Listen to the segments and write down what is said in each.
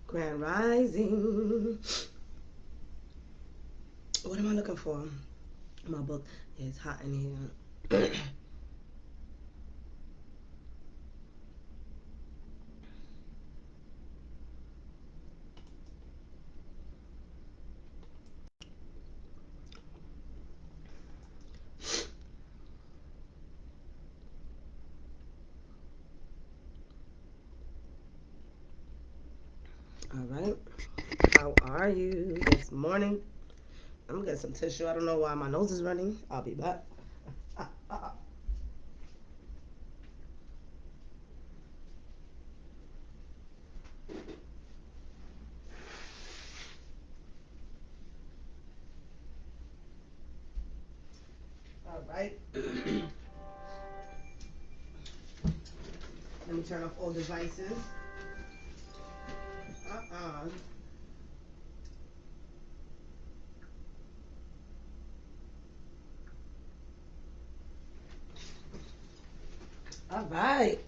Grand Rising. What am I looking for? My book is hot in here. All right. How are you this morning? I'm gonna get some tissue. I don't know why my nose is running. I'll be back. All right. Let me turn off all devices. All right.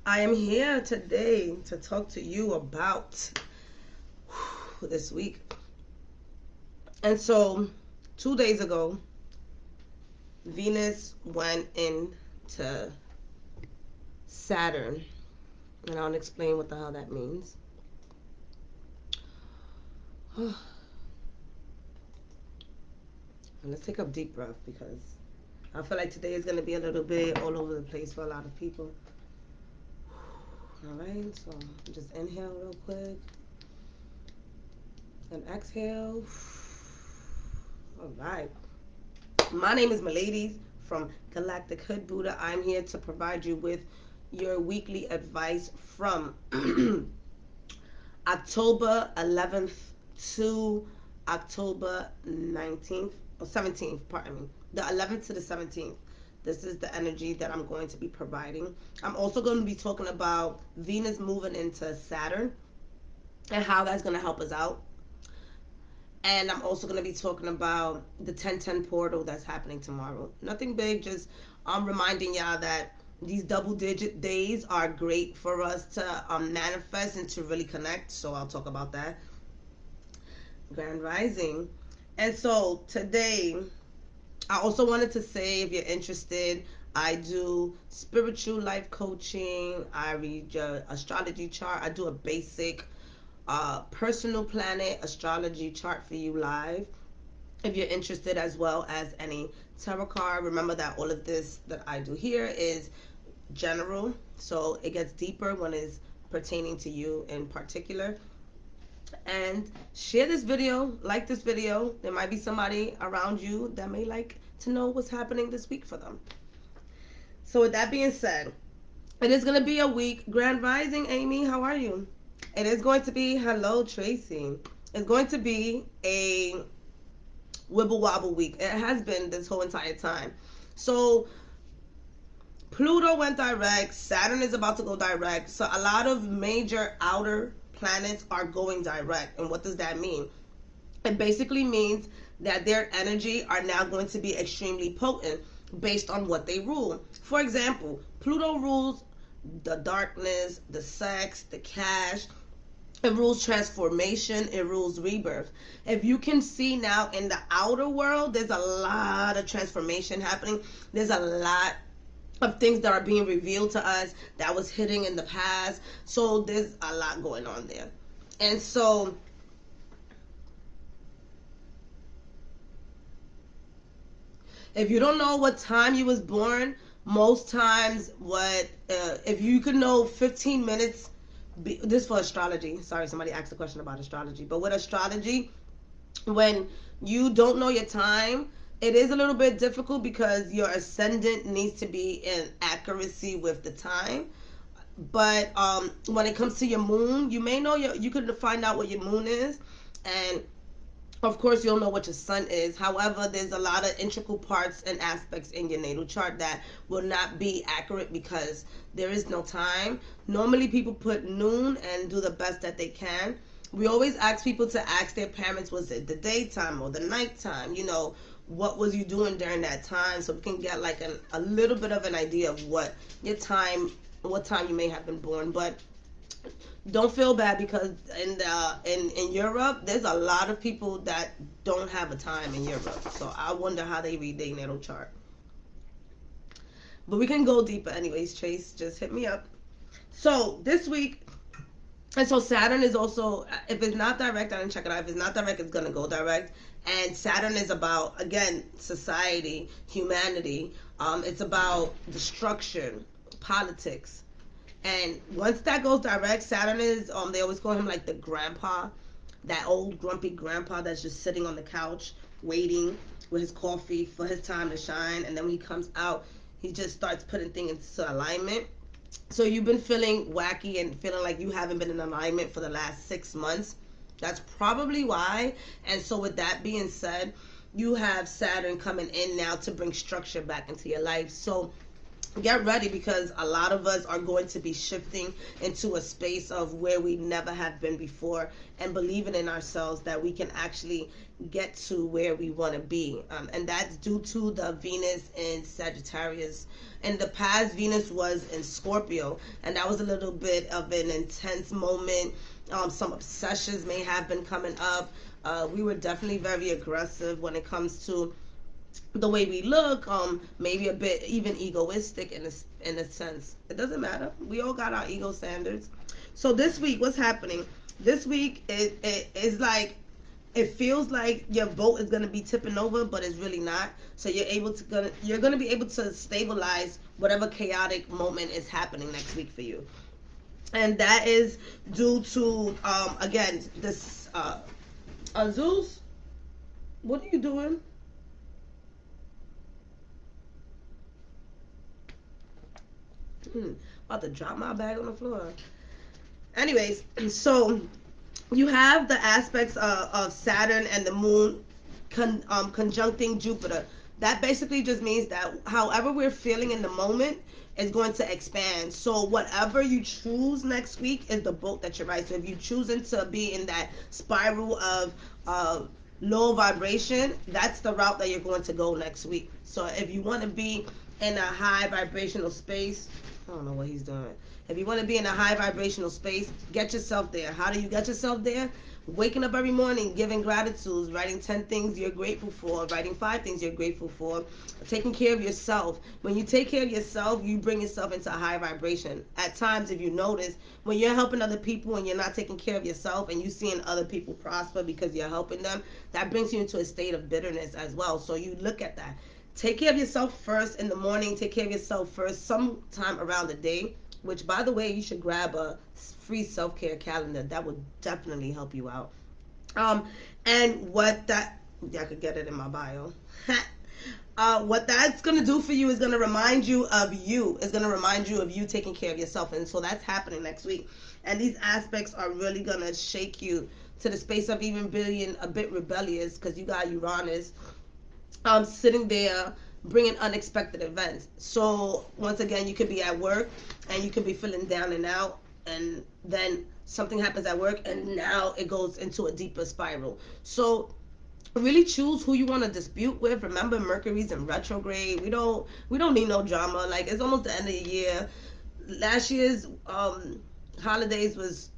I am here today to talk to you about this week. And so, 2 days ago, Venus went into Saturn. And I'll explain what the hell that means. And let's take a deep breath because I feel like today is going to be a little bit all over the place for a lot of people. All right, so just inhale real quick and exhale. All right. My name is Miladies from Galactic Hood Buddha. I'm here to provide you with your weekly advice from October 11th to October 19th or 17th, pardon me. The 11th to the 17th. This is the energy that I'm going to be providing. I'm also going to be talking about Venus moving into Saturn and how that's going to help us out. And I'm also going to be talking about the 1010 portal that's happening tomorrow. Nothing big, just I'm reminding y'all that these double-digit days are great for us to manifest and to really connect. So I'll talk about that. Grand Rising. And so today, I also wanted to say, if you're interested, I do spiritual life coaching. I read your astrology chart. I do a basic personal planet astrology chart for you live. If you're interested, as well as any tarot card, remember that all of this that I do here is general, so it gets deeper when it's pertaining to you in particular. And share this video, like this video. There might be somebody around you that may like to know what's happening this week for them. So with that being said, it is going to be a week. Grand Rising, Amy, how are you? It is going to be, hello, Tracy. It's going to be a wibble wobble week. It has been this whole entire time. So Pluto went direct. Saturn is about to go direct. So a lot of major outer planets are going direct. And what does that mean? It basically means that their energy are now going to be extremely potent based on what they rule. For example, Pluto rules the darkness, the sex, the cash. It rules transformation. It rules rebirth. If you can see now in the outer world, there's a lot of transformation happening. There's a lot of things that are being revealed to us that was hidden in the past. So there's a lot going on there. And so if you don't know what time you was born, most times if you could know 15 minutes, this for astrology. Sorry, somebody asked a question about astrology. But with astrology, when you don't know your time, it is a little bit difficult because your ascendant needs to be in accuracy with the time. But when it comes to your moon, you may know you could find out what your moon is, and of course you'll know what your sun is. However, there's a lot of integral parts and aspects in your natal chart that will not be accurate because there is no time. Normally people put noon and do the best that they can. We always ask people to ask their parents, was it the daytime or the nighttime? You know, what was you doing during that time, so we can get like a little bit of an idea of what time you may have been born. But Don't feel bad, because in Europe, there's a lot of people that don't have a time in Europe. So I wonder how they read their natal chart. But we can go deeper anyways, Trace. Just hit me up. So this week, and so Saturn is also, if it's not direct, I didn't check it out. If it's not direct, it's going to go direct. And Saturn is about, again, society, humanity. It's about the structure, politics. And once that goes direct, Saturn is, they always call him like the grandpa, that old grumpy grandpa that's just sitting on the couch waiting with his coffee for his time to shine. And then when he comes out, he just starts putting things into alignment. So you've been feeling wacky and feeling like you haven't been in alignment for the last 6 months. That's probably why. And so with that being said, you have Saturn coming in now to bring structure back into your life. So get ready, because a lot of us are going to be shifting into a space of where we never have been before, and believing in ourselves that we can actually get to where we want to be. And that's due to the Venus in Sagittarius. In the past, Venus was in Scorpio, and that was a little bit of an intense moment. Some obsessions may have been coming up. We were definitely very aggressive when it comes to the way we look, maybe a bit even egoistic in a sense. It doesn't matter. We all got our ego standards. So this week, what's happening? This week, it is like, it feels like your boat is gonna be tipping over, but it's really not. So you're gonna be able to stabilize whatever chaotic moment is happening next week for you, and that is due to again this Zeus. What are you doing? About to drop my bag on the floor. Anyways, so you have the aspects of Saturn and the moon conjuncting Jupiter. That basically just means that however we're feeling in the moment is going to expand. So whatever you choose next week is the boat that you're right. So if you're choosing to be in that spiral of low vibration, that's the route that you're going to go next week. So if you want to be in a high vibrational space, I don't know what he's doing. If you want to be in a high vibrational space, get yourself there. How do you get yourself there? Waking up every morning, giving gratitudes, writing 10 things you're grateful for, writing 5 things you're grateful for, taking care of yourself. When you take care of yourself, you bring yourself into a high vibration. At times, if you notice, when you're helping other people and you're not taking care of yourself, and you seeing other people prosper because you're helping them, that brings you into a state of bitterness as well. So you look at that. Take care of yourself first in the morning. Take care of yourself first sometime around the day, which, by the way, you should grab a free self-care calendar. That would definitely help you out. And what that, yeah, I could get it in my bio. What that's going to do for you is going to remind you of you. It's going to remind you of you taking care of yourself. And so that's happening next week. And these aspects are really going to shake you to the space of even being a bit rebellious, because you got Uranus sitting there bringing unexpected events. So once again, you could be at work and you could be feeling down and out, and then something happens at work and now it goes into a deeper spiral. So really choose who you want to dispute with. Remember, Mercury's in retrograde. We don't need no drama. Like, it's almost the end of the year. Last year's holidays was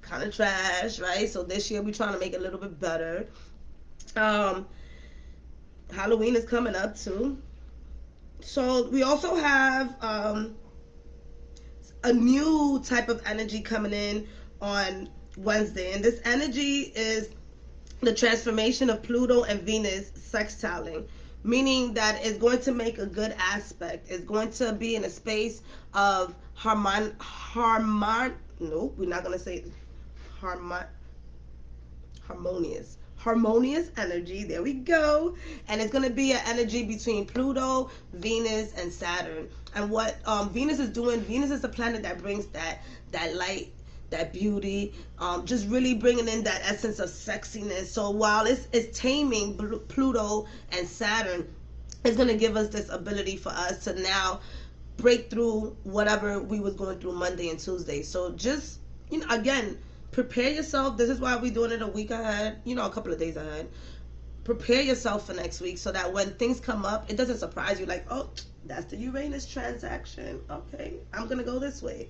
kind of trash, right? So this year we're trying to make it a little bit better. Halloween is coming up too. So we also have a new type of energy coming in on Wednesday. And this energy is the transformation of Pluto and Venus sextiling, meaning that it's going to make a good aspect. It's going to be in a space of we're not going to say harmonious energy. There we go. And it's going to be an energy between Pluto, Venus, and Saturn. And what Venus is doing, Venus is the planet that brings that light, that beauty, just really bringing in that essence of sexiness. So while it's taming Pluto and Saturn, it's going to give us this ability for us to now break through whatever we was going through Monday and Tuesday. So just, again, prepare yourself. This is why we're doing it a week ahead, a couple of days ahead. Prepare yourself for next week so that when things come up, it doesn't surprise you like, oh, that's the Uranus transaction. Okay, I'm going to go this way.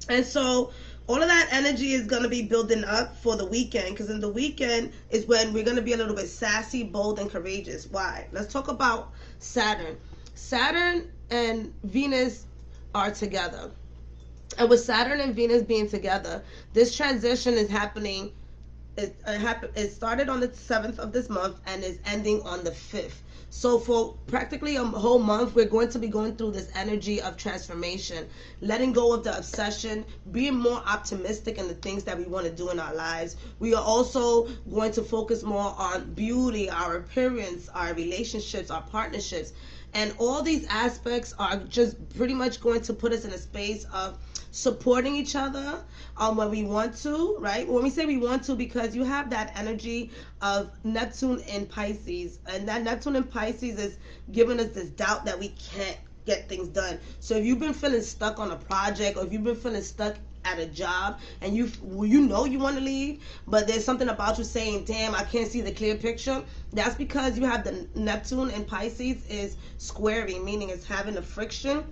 And so All of that energy is going to be building up for the weekend, because in the weekend is when we're going to be a little bit sassy, bold, and courageous. Why? Let's talk about Saturn. Saturn and Venus are together. And with Saturn and Venus being together, this transition is happening. It started on the 7th of this month and is ending on the 5th. So for practically a whole month, we're going to be going through this energy of transformation, letting go of the obsession, being more optimistic in the things that we want to do in our lives. We are also going to focus more on beauty, our appearance, our relationships, our partnerships. And all these aspects are just pretty much going to put us in a space of supporting each other when we want to, right? When we say we want to, because you have that energy of Neptune in Pisces, and that Neptune in Pisces is giving us this doubt that we can't get things done. So if you've been feeling stuck on a project, or if you've been feeling stuck at a job and you know you want to leave, but there's something about you saying, damn, I can't see the clear picture, that's because you have the Neptune in Pisces is squaring, meaning it's having a friction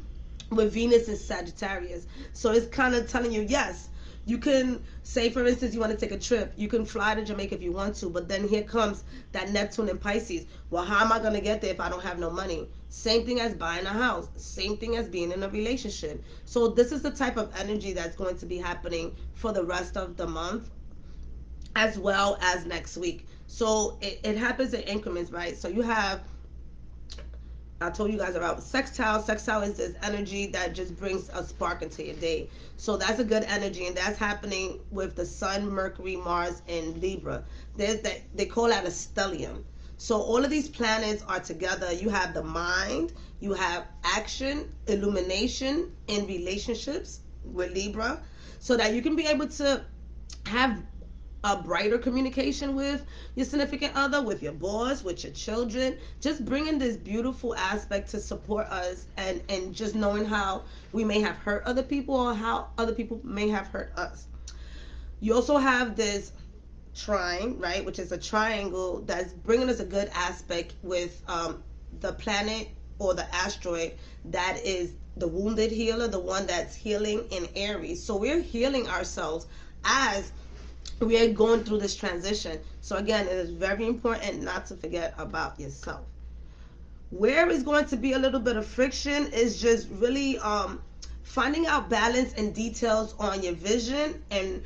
with Venus in Sagittarius. So it's kind of telling you, yes, you can say, for instance, you want to take a trip. You can fly to Jamaica if you want to, but then here comes that Neptune in Pisces. Well, how am I going to get there if I don't have no money? Same thing as buying a house. Same thing as being in a relationship. So this is the type of energy that's going to be happening for the rest of the month, as well as next week. So it happens in increments, right? So you have, I told you guys about sextile. Sextile is this energy that just brings a spark into your day. So that's a good energy, and that's happening with the Sun, Mercury, Mars, and Libra. They call that a stellium. So all of these planets are together. You have the mind, you have action, illumination in relationships with Libra, so that you can be able to have a brighter communication with your significant other, with your boss, with your children, just bringing this beautiful aspect to support us, and just knowing how we may have hurt other people or how other people may have hurt us. You also have this trine, right, which is a triangle that's bringing us a good aspect with the planet or the asteroid that is the wounded healer, the one that's healing in Aries. So we're healing ourselves as we are going through this transition. So again, it is very important not to forget about yourself. Where is going to be a little bit of friction is just really finding out balance and details on your vision, and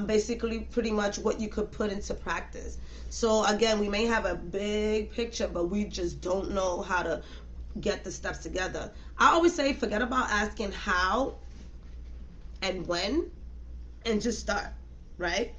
basically pretty much what you could put into practice. So again, we may have a big picture, but we just don't know how to get the steps together. I always say, forget about asking how and when, and just start, right?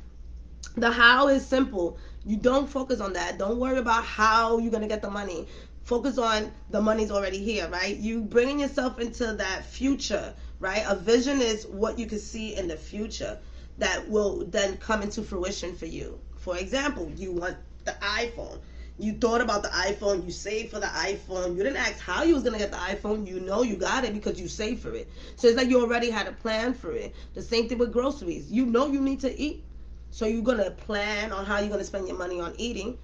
The how is simple. You don't focus on that. Don't worry about how you're going to get the money. Focus on the money's already here, right? You bringing yourself into that future, right? A vision is what you can see in the future that will then come into fruition for you. For example, you want the iPhone. You thought about the iPhone. You saved for the iPhone. You didn't ask how you was going to get the iPhone. You know you got it because you saved for it. So it's like you already had a plan for it. The same thing with groceries. You know you need to eat. So you're going to plan on how you're going to spend your money on eating.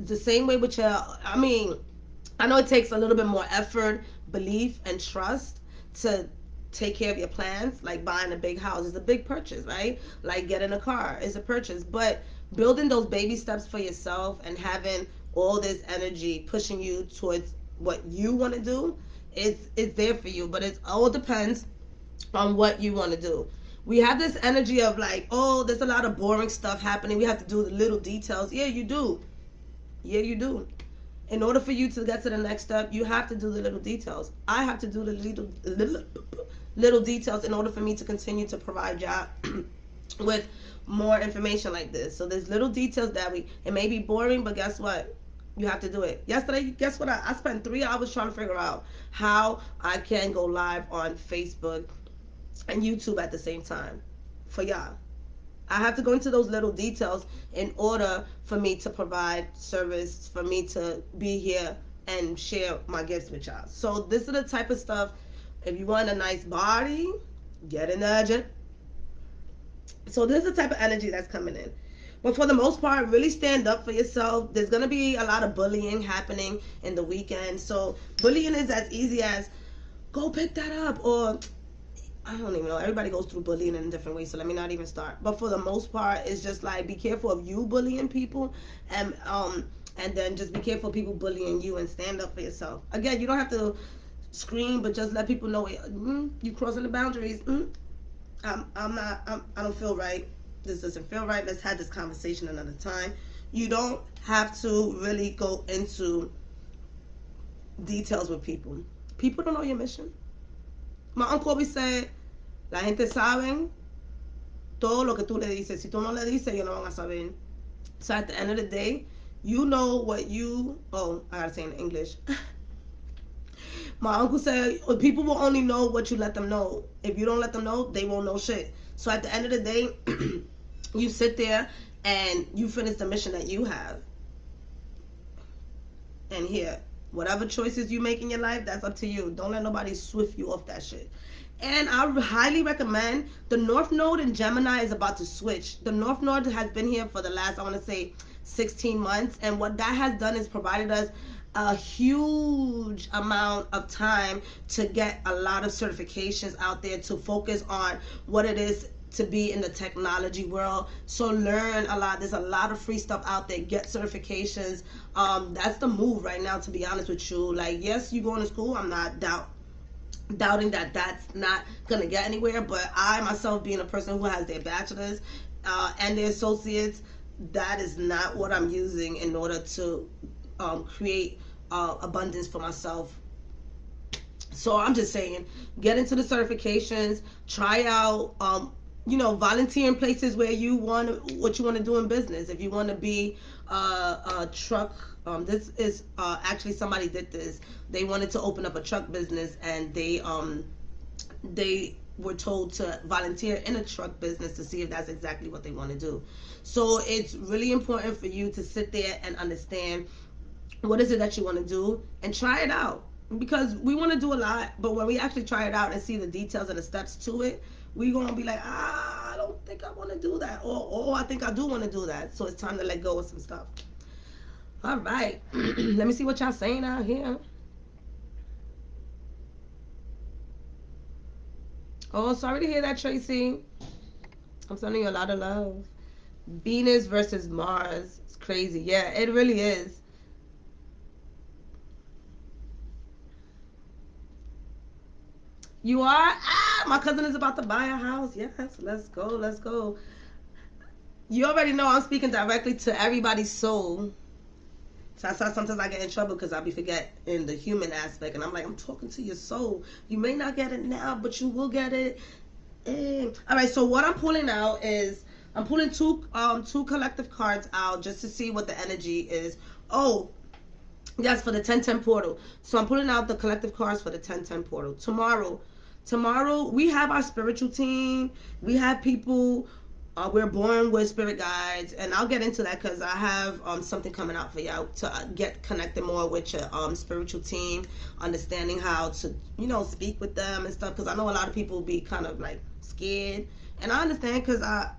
The same way with your, I know it takes a little bit more effort, belief, and trust to take care of your plans. Like buying a big house is a big purchase, right? Like getting a car is a purchase. But building those baby steps for yourself and having all this energy pushing you towards what you want to do, it's there for you. But it all depends on what you want to do. We have this energy of like, oh, there's a lot of boring stuff happening. We have to do the little details. Yeah, you do. Yeah, you do. In order for you to get to the next step, you have to do the little details. I have to do the little details in order for me to continue to provide y'all with more information like this. So there's little details that it may be boring, but guess what? You have to do it. Yesterday, guess what? I spent 3 hours trying to figure out how I can go live on Facebook and YouTube at the same time for y'all. I have to go into those little details in order for me to provide service, for me to be here and share my gifts with y'all. So this is the type of stuff. If you want a nice body, get in the gym. So this is the type of energy that's coming in. But for the most part, really stand up for yourself. There's going to be a lot of bullying happening in the weekend. So bullying is as easy as go pick that up, or I don't even know. Everybody goes through bullying in different ways, so let me not even start. But for the most part, it's just like be careful of you bullying people, and then just be careful of people bullying you and stand up for yourself. Again, you don't have to scream, but just let people know you crossing the boundaries. I don't feel right. This doesn't feel right. Let's have this conversation another time. You don't have to really go into details with people. People don't know your mission. My uncle always said, la gente sabe todo lo que tú le dices. Si tú no le dices, ellos no van a saber. So at the end of the day, you know what you... Oh, I gotta say in English. My uncle said, people will only know what you let them know. If you don't let them know, they won't know shit. So at the end of the day, you sit there and you finish the mission that you have. And here, whatever choices you make in your life, that's up to you. Don't let nobody swift you off that shit. And I highly recommend, the North Node in Gemini is about to switch. The North Node has been here for the last, I want to say, 16 months. And what that has done is provided us a huge amount of time to get a lot of certifications out there, to focus on what it is to be in the technology world. So learn a lot. There's a lot of free stuff out there. Get certifications. That's the move right now, to be honest with you. Like, yes, you going to school. I'm not doubting that that's not gonna get anywhere, but I myself, being a person who has their bachelor's and their associates, that is not what I'm using in order to create abundance for myself. So I'm just saying, get into the certifications, try out volunteer in places where you want what you want to do in business. If you want to be a truck, this is actually, somebody did this. They wanted to open up a truck business, and they were told to volunteer in a truck business to see if that's exactly what they want to do. So it's really important for you to sit there and understand what is it that you want to do and try it out, because we want to do a lot, but when we actually try it out and see the details and the steps to it, we're going to be like, I don't think I want to do that, or I think I do want to do that. So it's time to let go of some stuff. All right. Let me see what y'all saying out here. Oh, sorry to hear that, Tracy. I'm sending you a lot of love. Venus versus Mars. It's crazy. Yeah, it really is. You are? My cousin is about to buy a house. Yes, let's go, let's go. You already know I'm speaking directly to everybody's soul. So sometimes I get in trouble because I be forgetting the human aspect, and I'm like, I'm talking to your soul. You may not get it now, but you will get it. All right, so what I'm pulling out is, I'm pulling two collective cards out just to see what the energy is. Oh, yes, for the 1010 portal. So I'm pulling out the collective cards for the 1010 portal. Tomorrow we have our spiritual team. We have people. We're born with spirit guides, and I'll get into that because I have something coming out for y'all to get connected more with your spiritual team, understanding how to speak with them and stuff. Because I know a lot of people be kind of like scared, and I understand, because I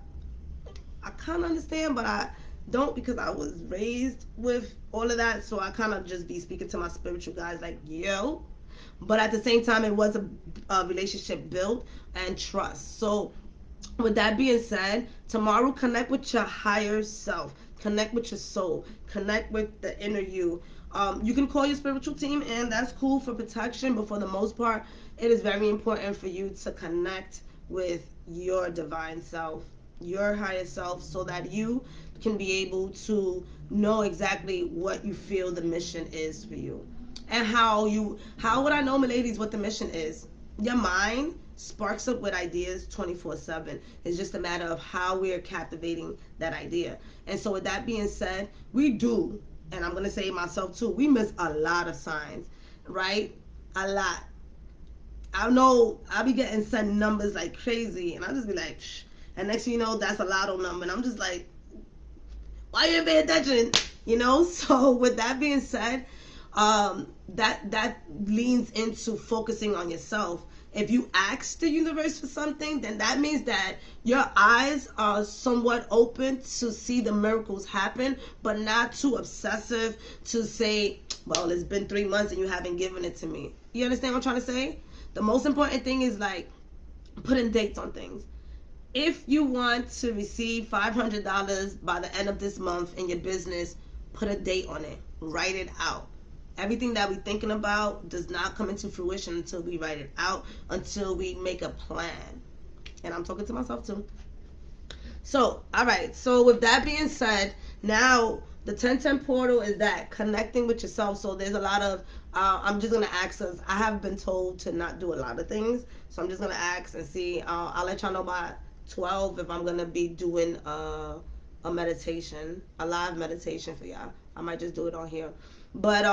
kind of understand, but I don't, because I was raised with all of that. So I kind of just be speaking to my spiritual guides like, yo. But at the same time, it was a relationship built and trust. So with that being said, tomorrow, connect with your higher self, connect with your soul, connect with the inner you. You can call your spiritual team, and that's cool for protection, but for the most part, it is very important for you to connect with your divine self, your higher self, so that you can be able to know exactly what you feel the mission is for you. And how would I know, my ladies, what the mission is? Your mind sparks up with ideas 24/7. It's just a matter of how we're captivating that idea. And so with that being said, we do, and I'm going to say myself too, we miss a lot of signs, right? A lot. I know I'll be getting sent numbers like crazy, and I'll just be like, shh. And next thing you know, that's a lotto number, and I'm just like, why you ain't paying attention? So with that being said, that leans into focusing on yourself. If you ask the universe for something, then that means that your eyes are somewhat open to see the miracles happen, but not too obsessive to say, well, it's been 3 months and you haven't given it to me. You understand what I'm trying to say? The most important thing is, like, putting dates on things. If you want to receive $500 by the end of this month in your business, put a date on it. Write it out. Everything that we're thinking about does not come into fruition until we write it out, until we make a plan. And I'm talking to myself too. So, all right. So, with that being said, now the 1010 portal is that connecting with yourself. So, there's a lot of, I'm just going to ask us. I have been told to not do a lot of things. So, I'm just going to ask and see. I'll let y'all know by 12 if I'm going to be doing a meditation, a live meditation for y'all. I might just do it on here. But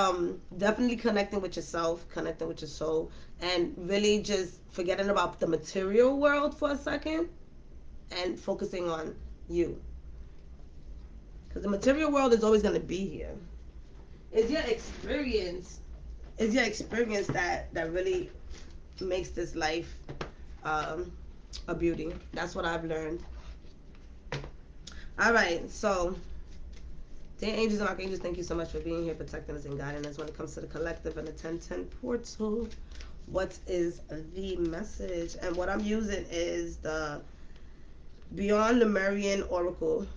definitely connecting with yourself, connecting with your soul, and really just forgetting about the material world for a second and focusing on you. Because the material world is always going to be here. It's your experience. It's your experience that really makes this life a beauty. That's what I've learned. All right, so dear angels and archangels, thank you so much for being here, protecting us and guiding us when it comes to the collective and the 1010 portal. What is the message? And what I'm using is the Beyond Lemurian Oracle.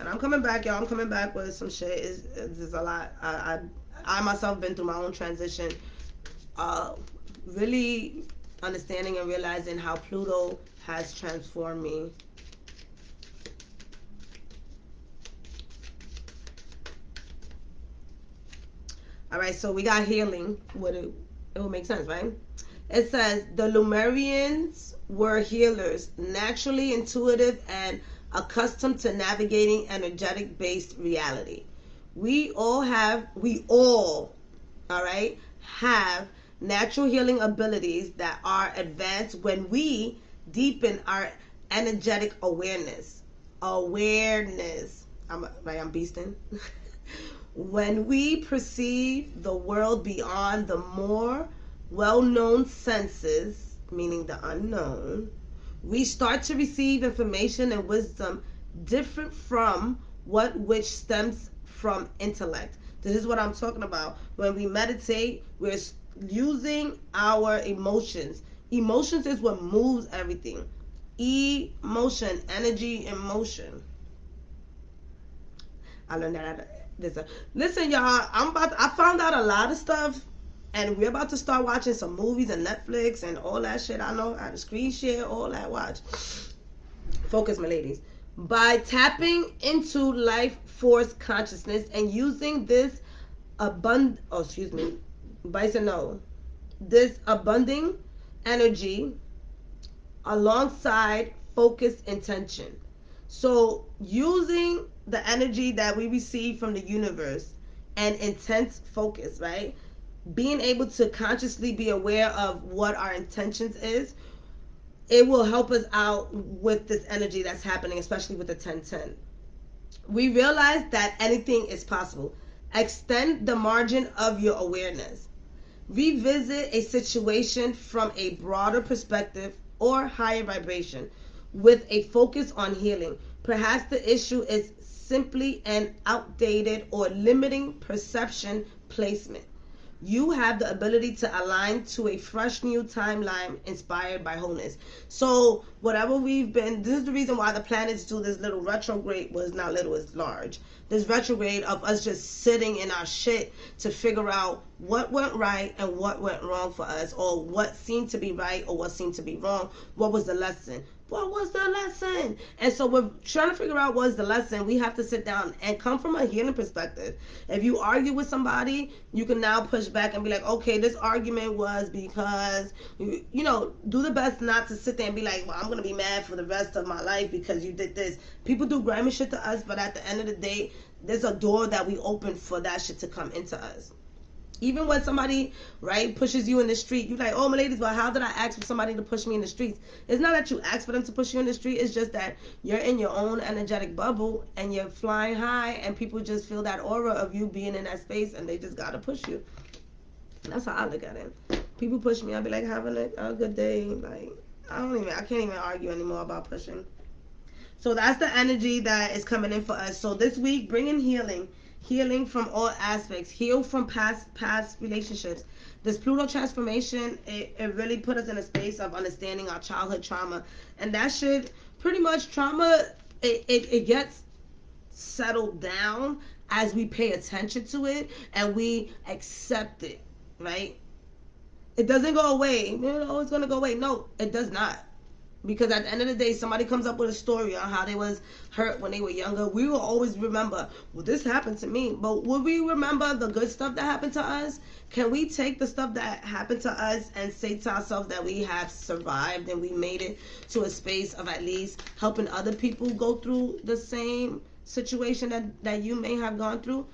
And I'm coming back, y'all. I'm coming back with some shit. It's a lot. I myself been through my own transition. Really understanding and realizing how Pluto has transformed me. All right, so we got healing. It will make sense, right? It says the Lemurians were healers, naturally intuitive and accustomed to navigating energetic-based reality. We all, all right, have natural healing abilities that are advanced when we deepen our energetic awareness. I'm beasting. When we perceive the world beyond the more well-known senses, meaning the unknown, we start to receive information and wisdom different from which stems from intellect. This is what I'm talking about. When we meditate, we're using our emotions. Emotions is what moves everything. Emotion, energy, emotion. I learned that. Listen, y'all. I found out a lot of stuff, and we're about to start watching some movies and Netflix and all that shit. I know how to screen share, all that. Watch. Focus, my ladies. By tapping into life force consciousness and using this this abundant energy alongside focused intention. So using the energy that we receive from the universe and intense focus, right? Being able to consciously be aware of what our intentions is, it will help us out with this energy that's happening, especially with the 1010. We realize that anything is possible. Extend the margin of your awareness. Revisit a situation from a broader perspective or higher vibration with a focus on healing. Perhaps the issue is simply an outdated or limiting perception placement. You have the ability to align to a fresh new timeline inspired by wholeness. So whatever this is the reason why the planets do this little retrograde. Well, it's not little, it's large. This retrograde of us just sitting in our shit to figure out what went right and what went wrong for us, or what seemed to be right or what seemed to be wrong. What was the lesson? What was the lesson? And so we're trying to figure out what's the lesson. We have to sit down and come from a healing perspective. If you argue with somebody, you can now push back and be like, okay, this argument was because, do the best not to sit there and be like, well, I'm going to be mad for the rest of my life because you did this. People do grimy shit to us, but at the end of the day, there's a door that we open for that shit to come into us. Even when somebody, right, pushes you in the street, you're like, oh, my ladies, well, how did I ask for somebody to push me in the streets? It's not that you ask for them to push you in the street. It's just that you're in your own energetic bubble and you're flying high, and people just feel that aura of you being in that space, and they just got to push you. And that's how I look at it. People push me, I'll be like, having a good day. Like, I can't even argue anymore about pushing. So that's the energy that is coming in for us. So this week, bring in healing. healing from all aspects, heal from past relationships. This Pluto transformation, it really put us in a space of understanding our childhood trauma, and that should pretty much trauma, it gets settled down as we pay attention to it and we accept it, right? It doesn't go away. It's gonna go away. No, it does not. Because at the end of the day, somebody comes up with a story on how they was hurt when they were younger. We will always remember, well, this happened to me. But will we remember the good stuff that happened to us? Can we take the stuff that happened to us and say to ourselves that we have survived and we made it to a space of at least helping other people go through the same situation that you may have gone through?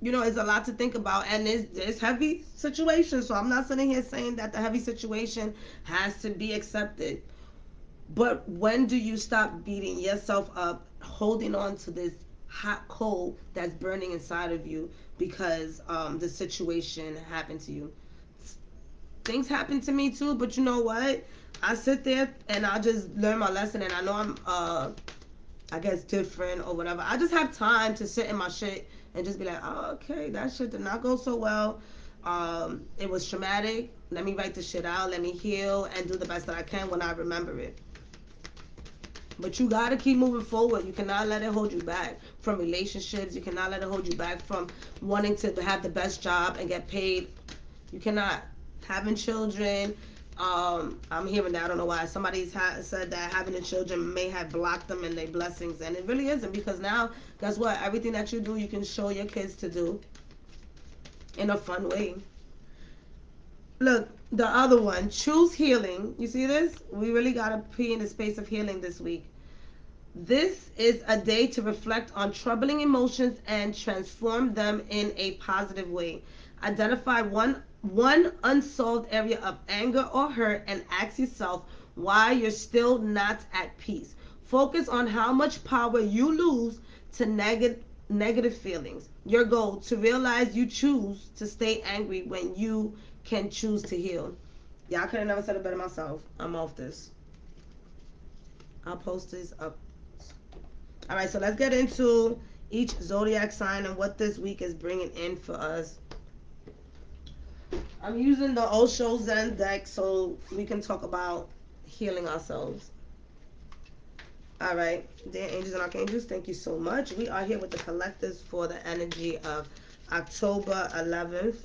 It's a lot to think about, and there's heavy situations. So I'm not sitting here saying that the heavy situation has to be accepted. But when do you stop beating yourself up, holding on to this hot coal that's burning inside of you because the situation happened to you? Things happen to me too, but you know what? I sit there and I just learn my lesson, and I know I'm I guess different or whatever. I just have time to sit in my shit and just be like, oh, okay, that shit did not go so well. It was traumatic. Let me write the shit out. Let me heal and do the best that I can when I remember it. But you gotta keep moving forward. You cannot let it hold you back from relationships. You cannot let it hold you back from wanting to have the best job and get paid. You cannot. Having children, I'm hearing that. I don't know why. Somebody said that having the children may have blocked them in their blessings, and it really isn't, because now, guess what? Everything that you do, you can show your kids to do in a fun way. Look, the other one, choose healing. You see this? We really got to be in the space of healing this week. This is a day to reflect on troubling emotions and transform them in a positive way. Identify one unsolved area of anger or hurt and ask yourself why you're still not at peace. Focus on how much power you lose to negative feelings. Your goal, to realize you choose to stay angry when you can choose to heal. Y'all could have never said it better myself. I'm off this. I'll post this up. All right, so let's get into each zodiac sign and what this week is bringing in for us. I'm using the Osho Zen deck so we can talk about healing ourselves. All right, dear angels and archangels, thank you so much. We are here with the collectives for the energy of October 11th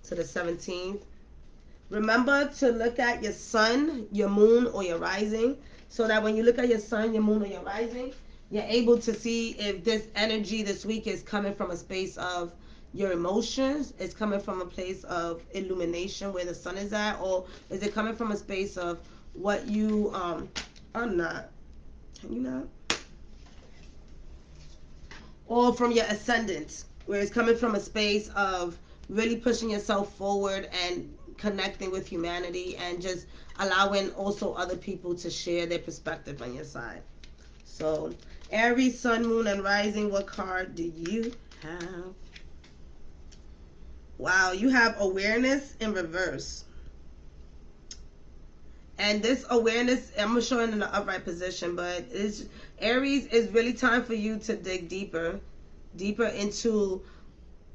to the 17th. Remember to look at your sun, your moon, or your rising, so that when you look at your sun, your moon, or your rising, you're able to see if this energy this week is coming from a space of your emotions, it's coming from a place of illumination where the sun is at, or is it coming from a space of what you are not? Can you not? Or from your ascendant, where it's coming from a space of really pushing yourself forward and connecting with humanity and just allowing also other people to share their perspective on your side. So, Aries, Sun, Moon, and Rising, what card do you have? Wow, you have awareness in reverse. And this awareness, I'm going to show it in the upright position, but Aries, is really time for you to dig deeper into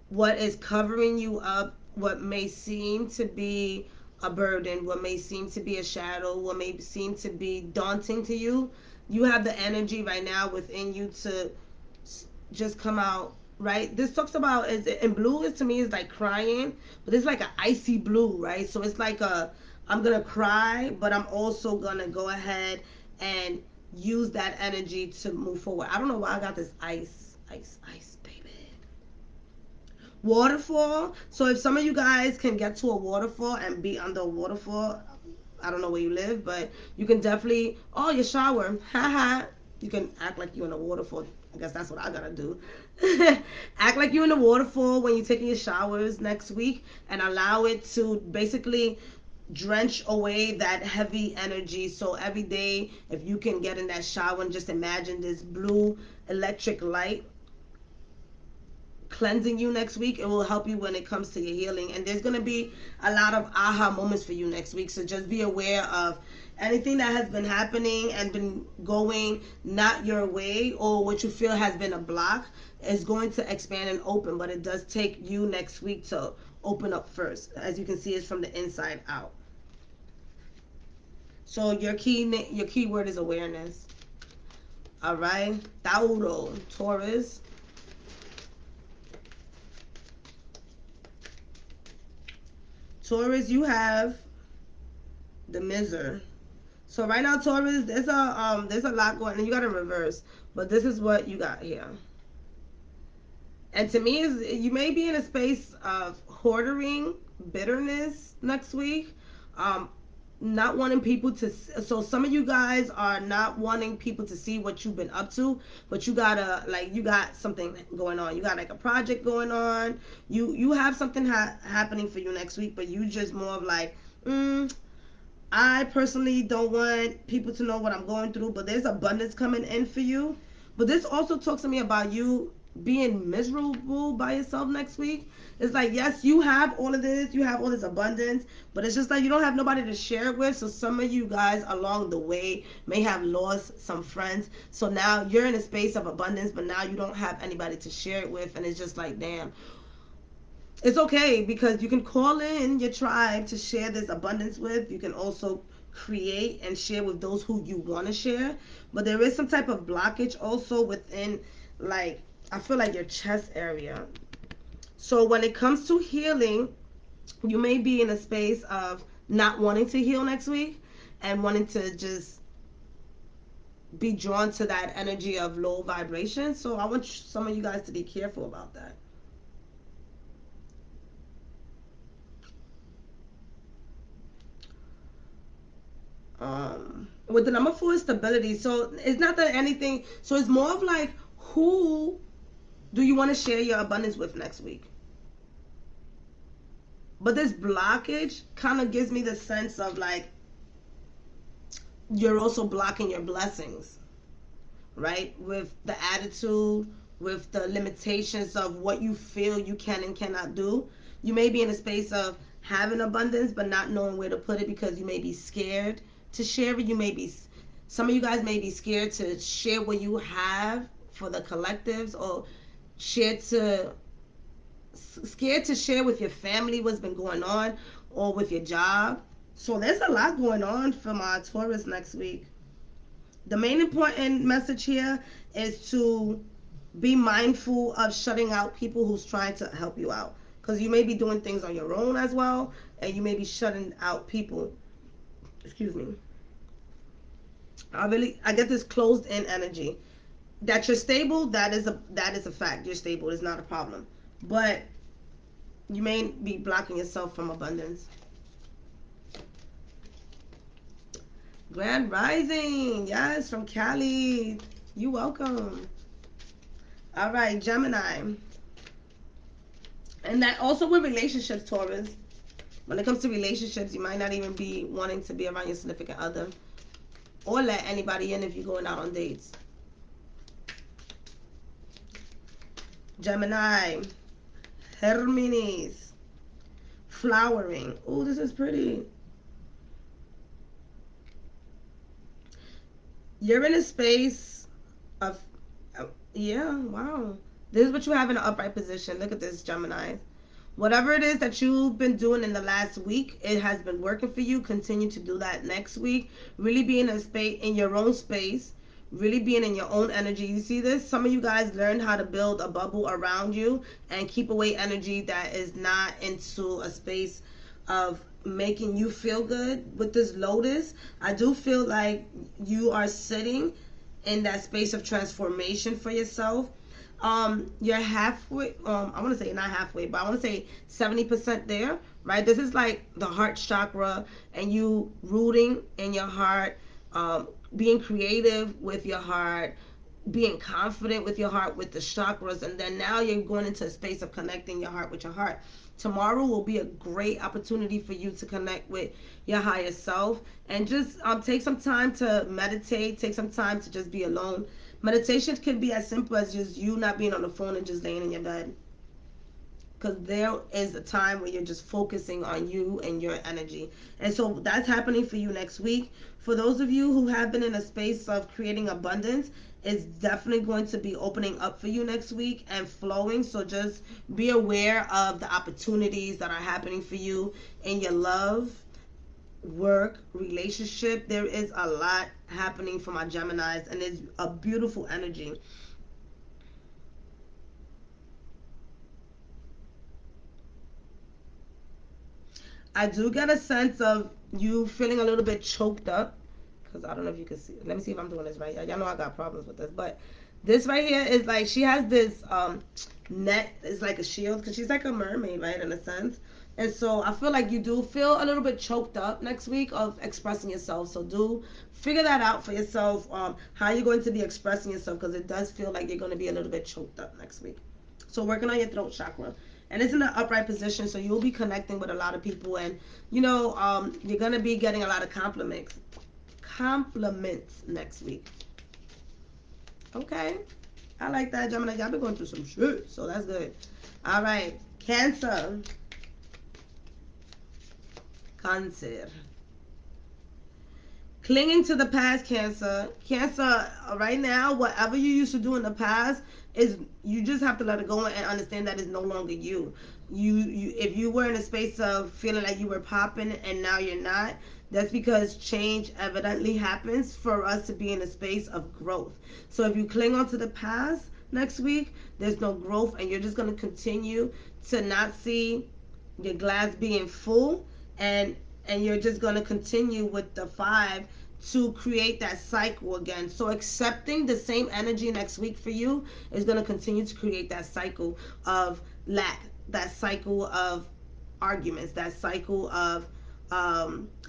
what is covering you up, what may seem to be a burden, what may seem to be a shadow, what may seem to be daunting to you. You have the energy right now within you to just come out, right? This talks about, in blue, is to me is like crying, but it's like an icy blue, right? So it's like I'm gonna cry, but I'm also gonna go ahead and use that energy to move forward. I don't know why I got this ice, baby. Waterfall. So if some of you guys can get to a waterfall and be under a waterfall, I don't know where you live, but you can definitely, oh, your shower, haha. You can act like you're in a waterfall. I guess that's what I gotta do. Act like you're in a waterfall when you're taking your showers next week, and allow it to basically drench away that heavy energy. So every day, if you can get in that shower and just imagine this blue electric light cleansing you next week, it will help you when it comes to your healing. And there's going to be a lot of aha moments for you next week, so just be aware of Anything that has been happening and been going not your way, or what you feel has been a block, is going to expand and open, but it does take you next week to open up first. As you can see, it's from the inside out. So your key word is awareness. All right, Taurus. Taurus, you have the Miser. So right now, Taurus, there's a lot going on. You got to reverse, but this is what you got here. And to me, is you may be in a space of hoarding, bitterness next week. Not wanting people to, so some of you guys are not wanting people to see what you've been up to, but you gotta, like, you got something going on, you got like a project going on, you have something happening for you next week, but you just more of like, I personally don't want people to know what I'm going through, but there's abundance coming in for you. But this also talks to me about you being miserable by yourself next week. It's like, yes, you have all of this, you have all this abundance, but it's just like you don't have nobody to share it with. So some of you guys along the way may have lost some friends. So now you're in a space of abundance, but now you don't have anybody to share it with. And it's just like, damn. It's okay, because you can call in your tribe to share this abundance with. You can also create and share with those who you want to share. But there is some type of blockage also within, like, I feel like your chest area. So when it comes to healing, you may be in a space of not wanting to heal next week and wanting to just be drawn to that energy of low vibration. So I want some of you guys to be careful about that. With the number 4 stability, so it's not that anything, so it's more of like, who do you want to share your abundance with next week? But this blockage kind of gives me the sense of like, you're also blocking your blessings, right? With the attitude, with the limitations of what you feel you can and cannot do. You may be in a space of having abundance, but not knowing where to put it because you may be scared to share it. You may be, some of you guys may be scared to share what you have for the collectives, or scared to share with your family what's been going on, or with your job. So there's a lot going on for my Taurus next week. The main important message here is to be mindful of shutting out people who's trying to help you out, because you may be doing things on your own as well, and you may be shutting out people. Excuse me. I get this closed in energy. That you're stable, that is a fact. You're stable, it's not a problem. But you may be blocking yourself from abundance. Grand Rising, yes, from Cali. You welcome. All right, Gemini. And that also with relationships, Taurus. When it comes to relationships, you might not even be wanting to be around your significant other, or let anybody in if you're going out on dates. Gemini. Hermes. Flowering. Oh, this is pretty. You're in a space of, yeah, wow. This is what you have in an upright position. Look at this, Gemini. Whatever it is that you've been doing in the last week, it has been working for you. Continue to do that next week. Really be in a space, in your own space. Really being in your own energy. You see this? Some of you guys learned how to build a bubble around you and keep away energy that is not into a space of making you feel good. With this Lotus, I do feel like you are sitting in that space of transformation for yourself. You're halfway, I want to say not halfway, but I want to say 70% there, right? This is like the heart chakra, and you rooting in your heart, being creative with your heart, being confident with your heart, with the chakras, and then now you're going into a space of connecting your heart with your heart. Tomorrow will be a great opportunity for you to connect with your higher self, and just take some time to meditate, take some time to just be alone. Meditation can be as simple as just you not being on the phone and just laying in your bed. because there is a time where you're just focusing on you and your energy. And so that's happening for you next week. For those of you who have been in a space of creating abundance, it's definitely going to be opening up for you next week and flowing. So just be aware of the opportunities that are happening for you in your love, work, relationship. There is a lot happening for my Geminis, and it's a beautiful energy. I do get a sense of you feeling a little bit choked up, because I don't know if you can see. Let me see if I'm doing this right. Y'all know I got problems with this, but this right here is like she has this net. It's like a shield because she's like a mermaid, right, in a sense. And so I feel like you do feel a little bit choked up next week of expressing yourself. So do figure that out for yourself, how you're going to be expressing yourself, because it does feel like you're going to be a little bit choked up next week. So working on your throat chakra. And it's in an upright position, so you'll be connecting with a lot of people, and you're gonna be getting a lot of compliments next week. Okay, I like that, Gemini. Y'all been going through some shit, so that's good. All right, Cancer. Cancer. Clinging to the past, Cancer. Cancer, right now, whatever you used to do in the past, is you just have to let it go and understand that it's no longer you. You if you were in a space of feeling like you were popping and now you're not, that's because change evidently happens for us to be in a space of growth. So if you cling on to the past next week, there's no growth, and you're just going to continue to not see your glass being full, and you're just going to continue with the 5 to create that cycle again. So accepting the same energy next week for you is going to continue to create that cycle of lack, that cycle of arguments, that cycle of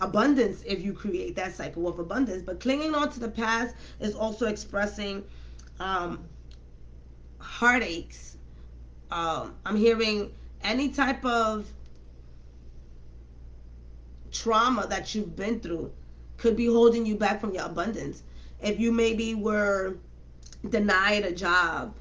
abundance, if you create that cycle of abundance. But clinging on to the past is also expressing heartaches. I'm hearing any type of trauma that you've been through could be holding you back from your abundance. If you maybe were denied a job,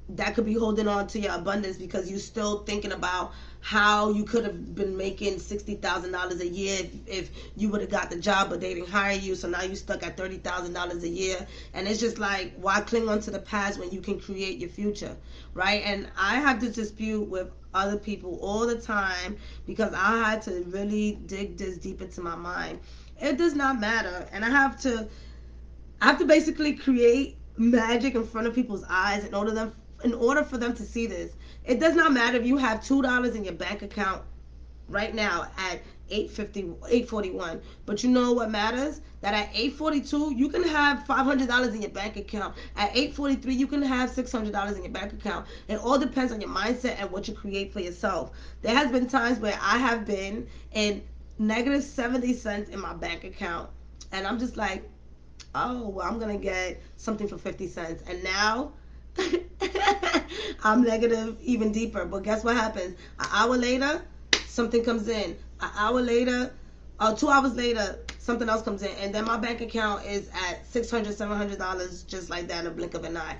that could be holding on to your abundance because you're still thinking about how you could have been making $60,000 a year if you would have got the job, but they didn't hire you, so now you're stuck at $30,000 a year. And it's just like, why cling on to the past when you can create your future, right? And I have this dispute with other people all the time because I had to really dig this deep into my mind. It does not matter, and I have to basically create magic in front of people's eyes in order for them to see this. It does not matter if you have $2 in your bank account right now at 841, but you know what matters? That at 842 you can have $500 in your bank account. At 843 you can have $600 in your bank account. It all depends on your mindset and what you create for yourself. There has been times where I have been in negative 70 cents in my bank account, and I'm just like, oh, well, I'm gonna get something for 50 cents, and now I'm negative even deeper. But guess what happens? An hour later, something comes in. An hour later, 2 hours later, something else comes in, and then my bank account is at $600, $700 just like that in a blink of an eye.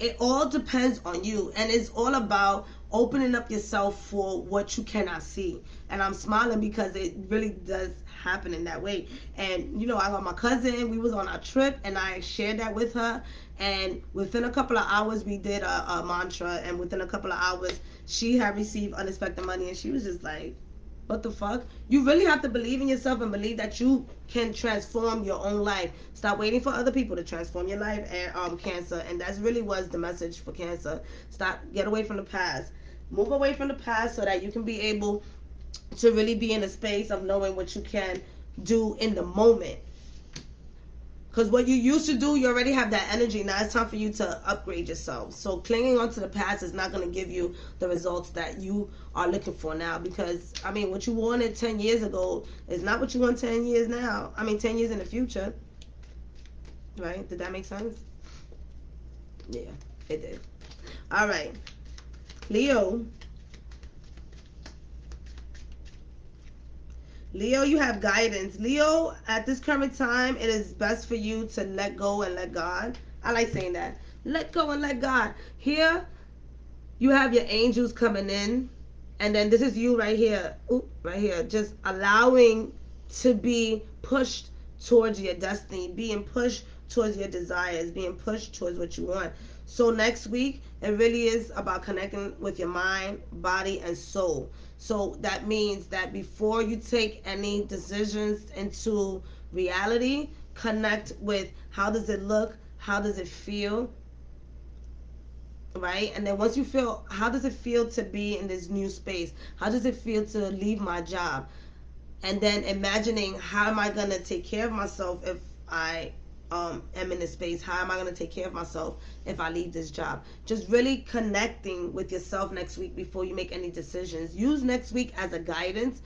It all depends on you, and it's all about opening up yourself for what you cannot see. And I'm smiling because it really does happen in that way. And I got my cousin, we was on a trip, and I shared that with her, and within a couple of hours we did a mantra, and within a couple of hours she had received unexpected money, and she was just like, what the fuck? You really have to believe in yourself and believe that you can transform your own life. Stop waiting for other people to transform your life. And Cancer, and that's really was the message for Cancer. Get away from the past. Move away from the past so that you can be able to really be in a space of knowing what you can do in the moment. Because what you used to do, you already have that energy. Now it's time for you to upgrade yourself. So clinging on to the past is not going to give you the results that you are looking for now. Because, what you wanted 10 years ago is not what you want 10 years now. 10 years in the future. Right? Did that make sense? Yeah, it did. All right. Leo, you have guidance. Leo, at this current time, it is best for you to let go and let God. I like saying that. Let go and let God. Here, you have your angels coming in, and then this is you right here. Ooh, right here. Just allowing to be pushed towards your destiny, being pushed towards your desires, being pushed towards what you want. So next week, it really is about connecting with your mind, body, and soul. So that means that before you take any decisions into reality, connect with how does it look, how does it feel, right? And then once you feel, how does it feel to be in this new space? How does it feel to leave my job? And then imagining, how am I going to take care of myself if I am in this space? How am I going to take care of myself if I leave this job? Just really connecting with yourself next week before you make any decisions. Use next week as a guidance.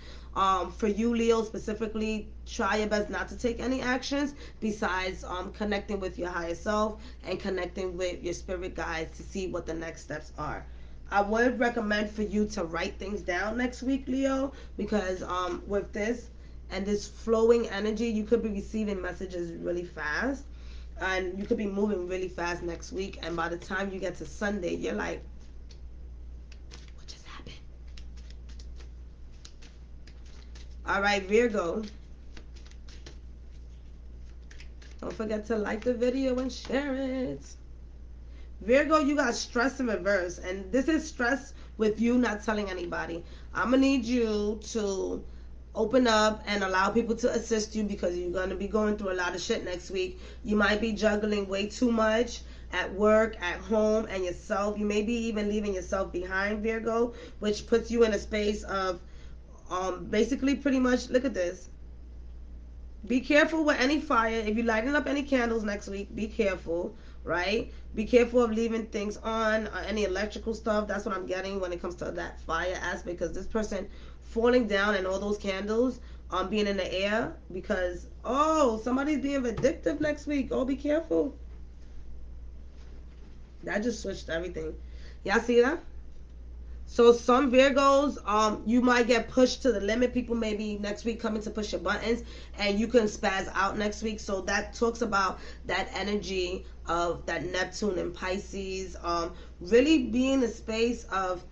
For you, Leo, specifically, try your best not to take any actions besides connecting with your higher self and connecting with your spirit guides to see what the next steps are. I would recommend for you to write things down next week, Leo, because with this and this flowing energy, you could be receiving messages really fast, and you could be moving really fast next week. And by the time you get to Sunday, you're like, what just happened? All right, Virgo. Don't forget to like the video and share it. Virgo, you got stress in reverse, and this is stress with you not telling anybody. I'm gonna need you to open up and allow people to assist you, because you're gonna be going through a lot of shit next week. You might be juggling way too much at work, at home, and yourself. You may be even leaving yourself behind, Virgo, which puts you in a space of basically pretty much, look at this. Be careful with any fire. If you're lighting up any candles next week, be careful, right? Be careful of leaving things on, any electrical stuff. That's what I'm getting when it comes to that fire aspect, because this person falling down and all those candles being in the air, because, oh, somebody's being vindictive next week. Oh, be careful. That just switched everything. Y'all see that? So some Virgos, you might get pushed to the limit. People may be next week coming to push your buttons, and you can spaz out next week. So that talks about that energy of that Neptune and Pisces, really being a space of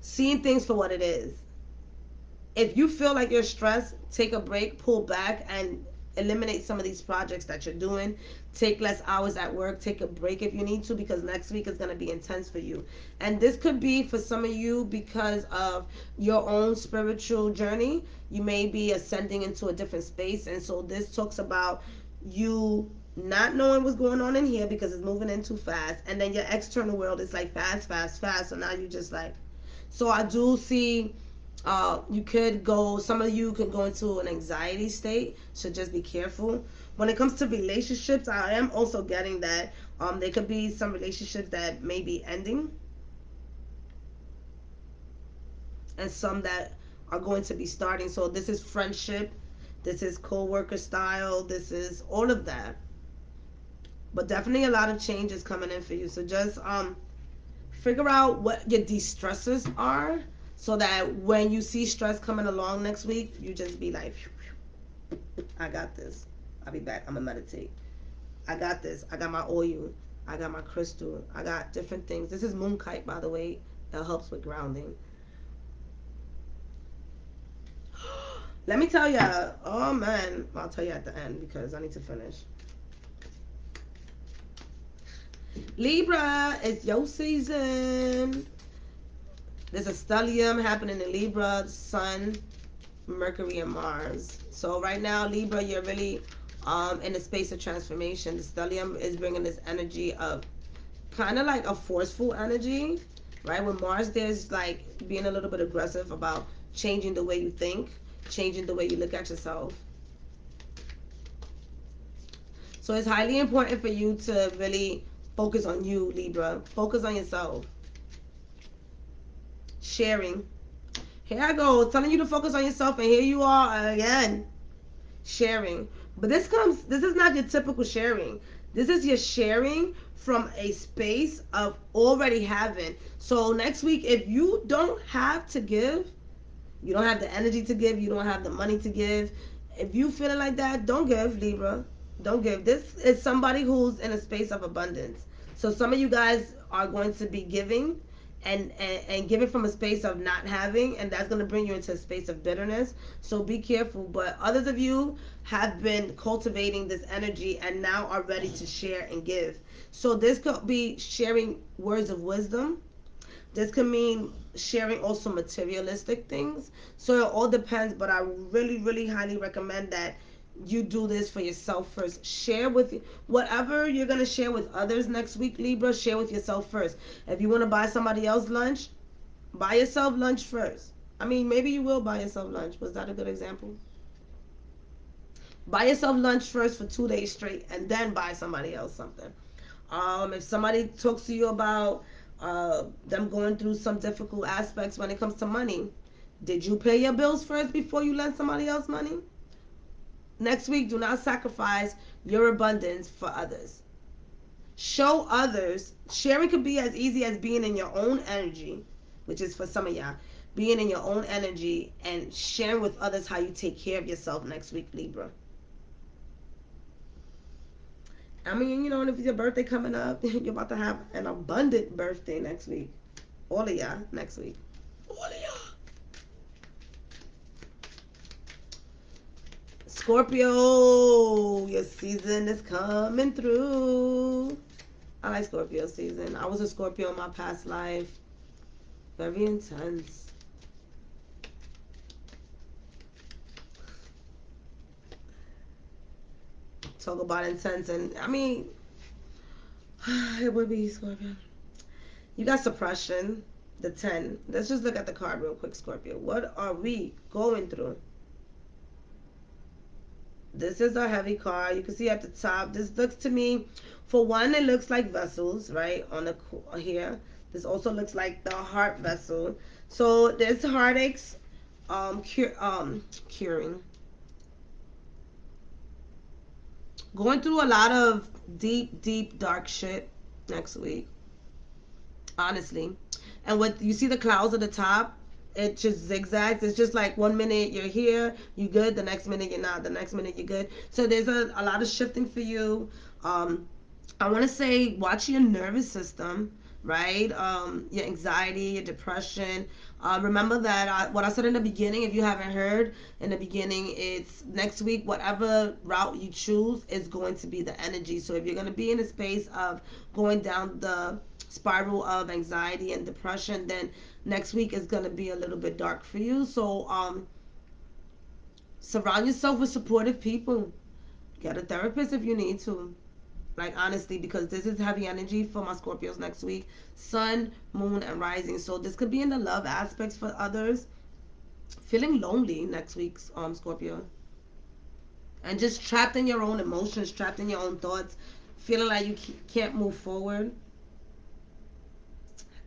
seeing things for what it is. If you feel like you're stressed, take a break, pull back, and eliminate some of these projects that you're doing. Take less hours at work. Take a break if you need to, because next week is going to be intense for you. And this could be for some of you because of your own spiritual journey. You may be ascending into a different space, and so this talks about you not knowing what's going on in here because it's moving in too fast, and then your external world is like fast, fast, fast. So now you just like, so I do see you could go, some of you could go into an anxiety state, so just be careful. When it comes to relationships, I am also getting that there could be some relationships that may be ending, and some that are going to be starting. So this is friendship, this is co-worker style, this is all of that. But definitely a lot of changes coming in for you. So just figure out what your de-stressors are, so that when you see stress coming along next week, you just be like, I got this. I'll be back. I'm going to meditate. I got this. I got my oil. I got my crystal. I got different things. This is moonkite, by the way. It helps with grounding. Let me tell y'all. Oh, man. I'll tell you at the end because I need to finish. Libra, it's your season. There's a stellium happening in Libra, Sun, Mercury, and Mars. So right now, Libra, you're really in a space of transformation. The stellium is bringing this energy of kind of like a forceful energy, right? With Mars, there's like being a little bit aggressive about changing the way you think, changing the way you look at yourself. So it's highly important for you to really focus on you, Libra. Focus on yourself. Sharing. Here I go, telling you to focus on yourself, and here you are again. Sharing. But this is not your typical sharing. This is your sharing from a space of already having. So next week, if you don't have to give, you don't have the energy to give, you don't have the money to give, if you feeling like that, don't give, Libra. Don't give. This is somebody who's in a space of abundance. So some of you guys are going to be giving, and give it from a space of not having, and that's going to bring you into a space of bitterness. So be careful. But others of you have been cultivating this energy and now are ready to share and give. So this could be sharing words of wisdom. This could mean sharing also materialistic things. So it all depends, but I really, really highly recommend that you do this for yourself first. Share with whatever you're going to share with others next week, Libra, share with yourself first. If you want to buy somebody else lunch, buy yourself lunch first. I mean, maybe you will buy yourself lunch. Was that a good example? Buy yourself lunch first for 2 days straight and then buy somebody else something. If somebody talks to you about them going through some difficult aspects when it comes to money, did you pay your bills first before you lend somebody else money? Next week, do not sacrifice your abundance for others. Show others. Sharing could be as easy as being in your own energy, which is for some of y'all. Being in your own energy and sharing with others how you take care of yourself next week, Libra. I mean, and if it's your birthday coming up, you're about to have an abundant birthday next week. All of y'all next week. All of y'all. Scorpio, your season is coming through. I like Scorpio season. I was a Scorpio in my past life. Very intense. Talk about intense, and I mean, it would be Scorpio. You got suppression, the 10. Let's just look at the card real quick, Scorpio. What are we going through? This is a heavy card. You can see at the top. This looks to me, for one, it looks like vessels, right? On the here. This also looks like the heart vessel. So there's heartaches, curing. Going through a lot of deep, deep, dark shit next week. Honestly. And what you see the clouds at the top, it just zigzags. It's just like 1 minute you're here, you good, the next minute you're not, the next minute you're good. So there's a lot of shifting for you. I want to say watch your nervous system, right? Your anxiety, your depression. Remember that what I said in the beginning, if you haven't heard, in the beginning, it's next week, whatever route you choose is going to be the energy. So if you're going to be in a space of going down the spiral of anxiety and depression, then next week is going to be a little bit dark for you. So surround yourself with supportive people. Get a therapist if you need to. Like, honestly, because this is heavy energy for my Scorpios next week. Sun, moon, and rising. So this could be in the love aspects for others. Feeling lonely next week, Scorpio. And just trapped in your own emotions, trapped in your own thoughts. Feeling like you can't move forward.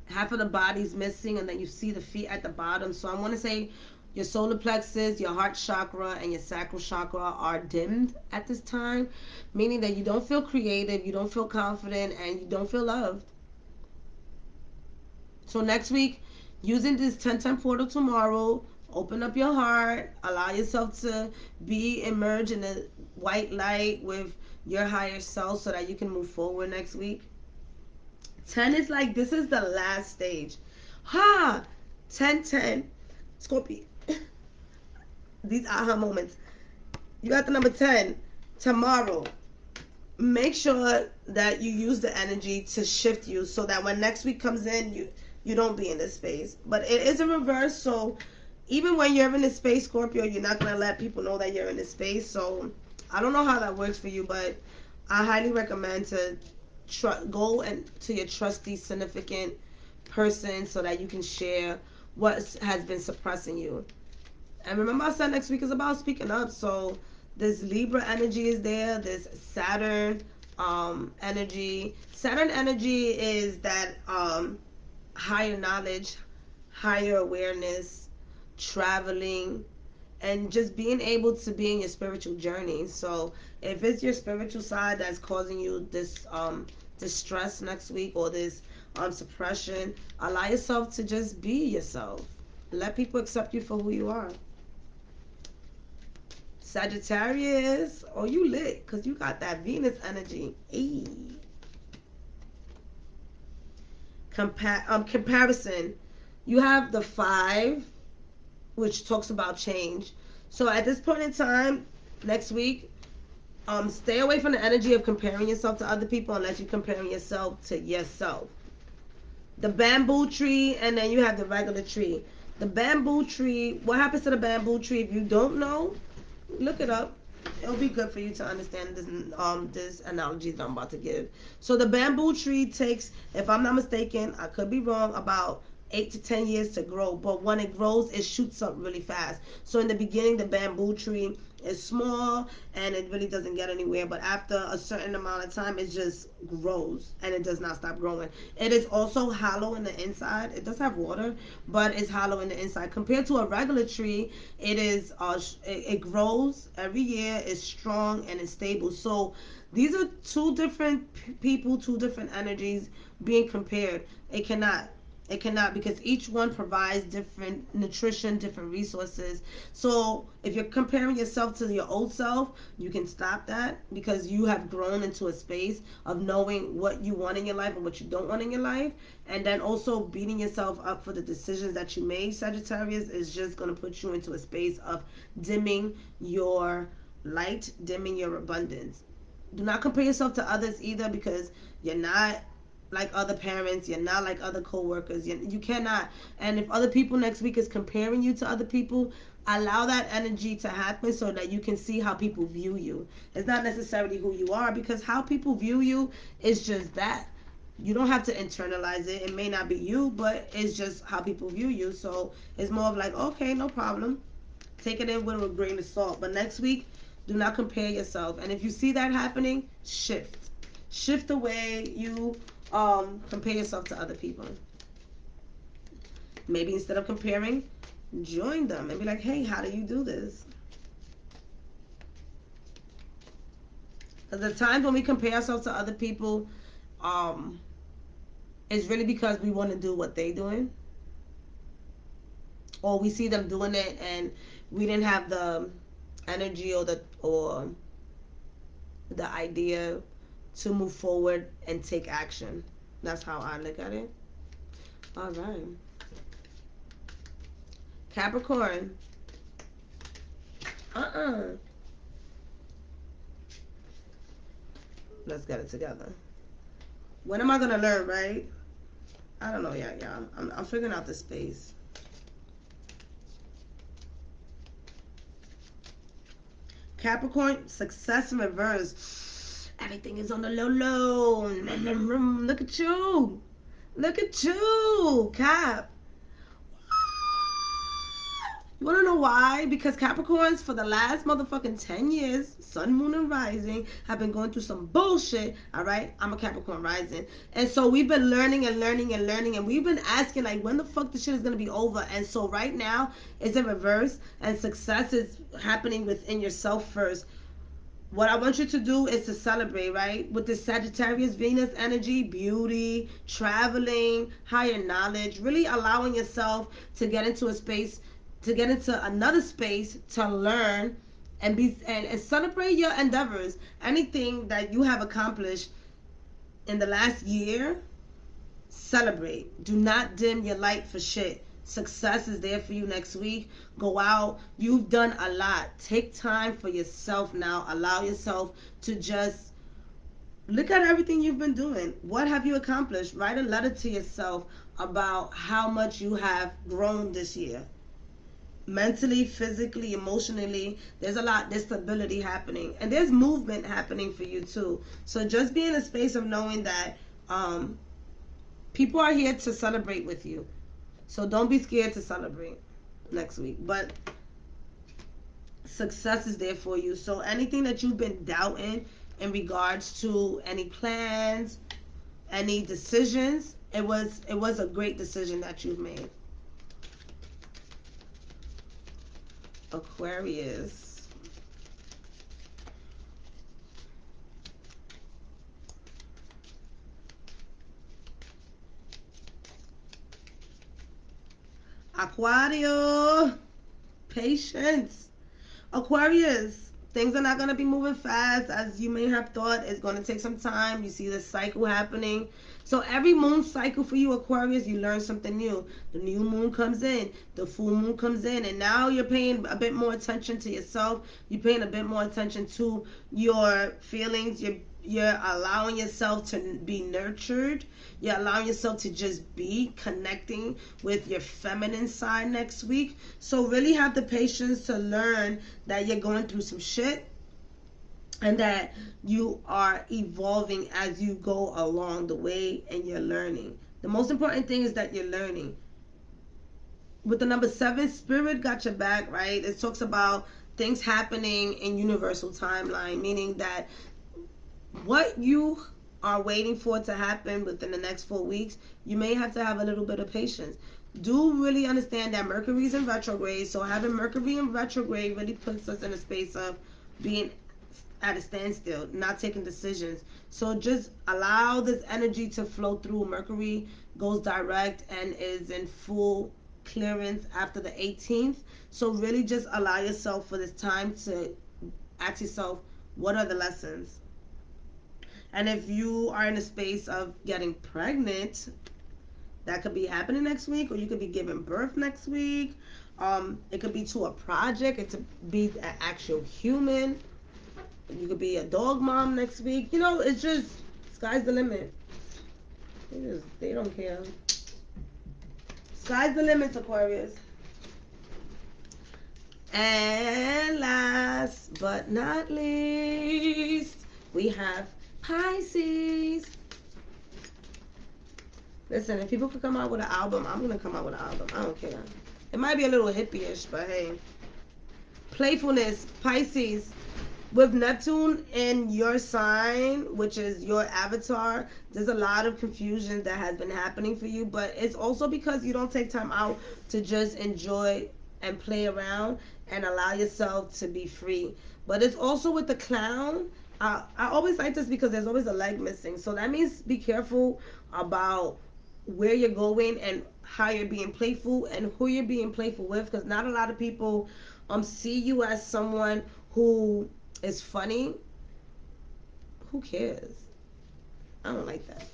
Half of the body's missing, and then you see the feet at the bottom. So I want to say your solar plexus, your heart chakra, and your sacral chakra are dimmed at this time, meaning that you don't feel creative, you don't feel confident, and you don't feel loved. So next week, using this 1010 portal tomorrow, open up your heart, allow yourself to be immersed in the white light with your higher self so that you can move forward next week. 10 is like, this is the last stage. Ha! 1010. Scorpio. These aha moments. You got the number 10 tomorrow. Make sure that you use the energy to shift you so that when next week comes in, you don't be in this space. But it is a reverse, so even when you're in this space, Scorpio, you're not going to let people know that you're in this space. So I don't know how that works for you, but I highly recommend to go to your trusty, significant person so that you can share what has been suppressing you. And remember, I said next week is about speaking up. So this Libra energy is there. This Saturn energy. Saturn energy is that higher knowledge, higher awareness, traveling, and just being able to be in your spiritual journey. So if it's your spiritual side that's causing you this stress next week, or this suppression, allow yourself to just be yourself. Let people accept you for who you are. Sagittarius, oh, you lit because you got that Venus energy. Hey. Comparison. You have the 5, which talks about change. So at this point in time, next week, stay away from the energy of comparing yourself to other people unless you're comparing yourself to yourself. The bamboo tree, and then you have the regular tree. The bamboo tree, what happens to the bamboo tree? If you don't know, look it up. It'll be good for you to understand this analogy that I'm about to give. So the bamboo tree takes, if I'm not mistaken, I could be wrong, about 8 to 10 years to grow. But when it grows, it shoots up really fast. So in the beginning, the bamboo tree is small and it really doesn't get anywhere. But after a certain amount of time, it just grows and it does not stop growing. It is also hollow in the inside. It does have water, but it's hollow in the inside. Compared to a regular tree, it is it grows every year. It's strong and it's stable. So these are two different people, two different energies being compared. It cannot. It cannot, because each one provides different nutrition, different resources. So if you're comparing yourself to your old self, you can stop that because you have grown into a space of knowing what you want in your life and what you don't want in your life. And then also beating yourself up for the decisions that you made, Sagittarius, is just going to put you into a space of dimming your light, dimming your abundance. Do not compare yourself to others either, because you're not like other parents, you're not like other co-workers. You cannot. And if other people next week is comparing you to other people, allow that energy to happen so that you can see how people view you. It's not necessarily who you are, because how people view you is just that. You don't have to internalize it. It may not be you, but it's just how people view you. So it's more of like, okay, no problem, take it in with a grain of salt. But next week, do not compare yourself. And if you see that happening, shift the way you compare yourself to other people. Maybe instead of comparing, join them and be like, hey, how do you do this? Because the times when we compare ourselves to other people, it's really because we want to do what they're doing, or we see them doing it and we didn't have the energy or the idea to move forward and take action. That's how I look at it. All right. Capricorn. Uh-uh. Let's get it together. When am I going to learn, right? I don't know yet, y'all. I'm figuring out the space. Capricorn, success in reverse. Everything is on the low low. Look at you. Look at you, Cap. You want to know why? Because Capricorns, for the last motherfucking 10 years, Sun, Moon, and Rising, have been going through some bullshit, all right? I'm a Capricorn Rising. And so we've been learning and learning and learning, and we've been asking, like, when the fuck this shit is going to be over? And so right now, it's in reverse, and success is happening within yourself first. What I want you to do is to celebrate, right? With this Sagittarius Venus energy, beauty, traveling, higher knowledge, really allowing yourself to get into a space, to get into another space to learn and and celebrate your endeavors. Anything that you have accomplished in the last year, celebrate. Do not dim your light for shit. Success is there for you next week. Go out. You've done a lot. Take time for yourself now. Allow yourself to just look at everything you've been doing. What have you accomplished? Write a letter to yourself about how much you have grown this year. Mentally, physically, emotionally, there's stability happening. And there's movement happening for you too. So just be in a space of knowing that people are here to celebrate with you. So don't be scared to celebrate next week. But success is there for you. So anything that you've been doubting in regards to any plans, any decisions, it was a great decision that you've made. Aquarius. Aquarius. Patience. Aquarius. things are not going to be moving fast as you may have thought. It's going to take some time. You see the cycle happening. So every moon cycle for you, Aquarius, you learn something new. The new moon comes in, the full moon comes in, and now you're paying a bit more attention to yourself. You're paying a bit more attention to your feelings. You're allowing yourself to be nurtured. You're allowing yourself to just be connecting with your feminine side next week. So really have the patience to learn that you're going through some shit and that you are evolving as you go along the way and you're learning. The most important thing is that you're learning. With the number 7, Spirit got your back, right? It talks about things happening in universal timeline, meaning that what you are waiting for to happen within the next 4 weeks, you may have to have a little bit of patience. Do really understand that Mercury's in retrograde, so having Mercury in retrograde really puts us in a space of being at a standstill, not taking decisions. So just allow this energy to flow through. Mercury goes direct and is in full clearance after the 18th. So really just allow yourself for this time to ask yourself, what are the lessons? And if you are in a space of getting pregnant, that could be happening next week, or you could be giving birth next week. It could be to a project. It could be an actual human. You could be a dog mom next week. You know, it's just, sky's the limit. They don't care. Sky's the limit, Aquarius. And last but not least, we have Pisces. Listen, if people could come out with an album, I'm gonna come out with an album. I don't care. It might be a little hippie-ish, but hey. Playfulness, Pisces. With Neptune in your sign, which is your avatar, there's a lot of confusion that has been happening for you, but it's also because you don't take time out to just enjoy and play around and allow yourself to be free. But it's also with the clown. I always like this because there's always a leg missing. So that means be careful about where you're going and how you're being playful and who you're being playful with, because not a lot of people see you as someone who is funny. Who cares? I don't like that.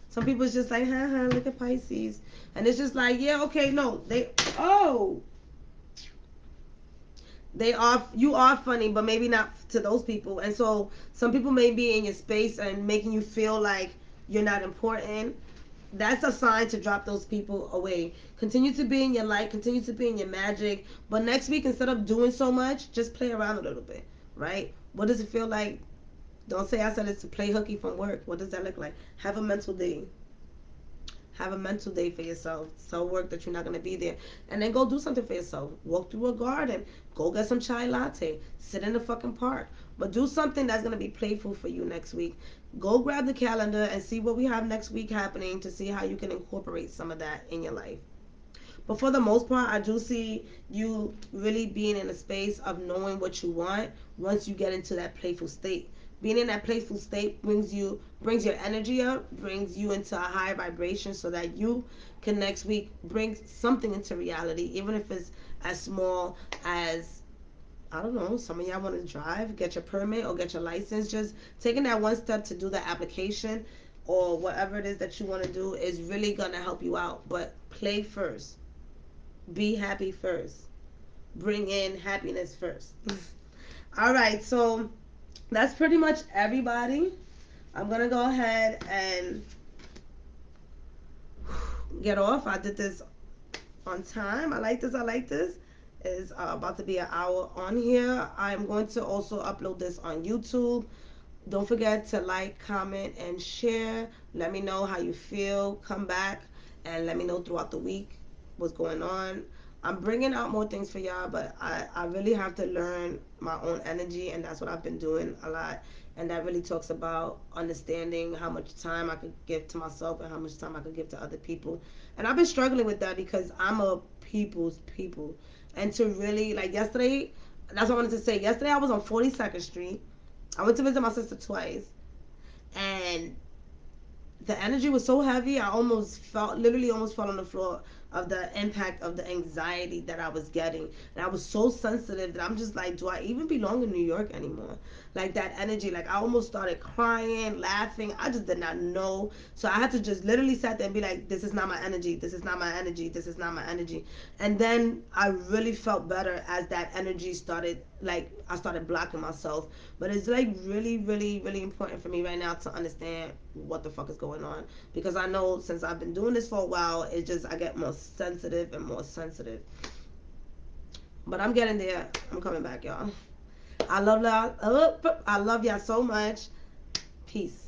Some people is just like, haha, look at Pisces. And it's just like, yeah, okay, no. You are funny, but maybe not to those people. And so some people may be in your space and making you feel like you're not important. That's a sign to drop those people away. Continue to be in your light, continue to be in your magic. But next week, instead of doing so much, just play around a little bit, right? What does it feel like? Don't say I said it's to play hooky from work. What does that look like? Have a mental day. Have a mental day for yourself. Tell work that you're not going to be there. And then go do something for yourself. Walk through a garden. Go get some chai latte. Sit in the fucking park. But do something that's going to be playful for you next week. Go grab the calendar and see what we have next week happening to see how you can incorporate some of that in your life. But for the most part, I do see you really being in a space of knowing what you want once you get into that playful state. Being in that playful state brings your energy up, brings you into a higher vibration so that you can next week bring something into reality, even if it's as small as, I don't know, some of y'all want to drive, get your permit or get your license. Just taking that one step to do the application or whatever it is that you want to do is really going to help you out. But play first. Be happy first. Bring in happiness first. All right, so that's pretty much everybody. I'm going to go ahead and get off. I did this on time. I like this. It's about to be an hour on here. I'm going to also upload this on YouTube. Don't forget to like, comment, and share. Let me know how you feel. Come back and let me know throughout the week what's going on. I'm bringing out more things for y'all, but I really have to learn my own energy, and that's what I've been doing a lot. And that really talks about understanding how much time I could give to myself and how much time I could give to other people. And I've been struggling with that because I'm a people's people. And to really, like yesterday, that's what I wanted to say. Yesterday I was on 42nd Street. I went to visit my sister twice. And the energy was so heavy, I literally almost fell on the floor. of the impact of the anxiety that I was getting. And I was so sensitive that I'm just like, do I even belong in New York anymore? Like that energy, like I almost started crying, laughing. I just did not know. So I had to just literally sit there and be like, this is not my energy. This is not my energy. This is not my energy. And then I really felt better as that energy started, like I started blocking myself. But it's like really, really, really important for me right now to understand what the fuck is going on, because I know since I've been doing this for a while, it just I get more sensitive and more sensitive. But I'm getting there. I'm coming back, y'all. I love y'all. I love y'all so much. Peace.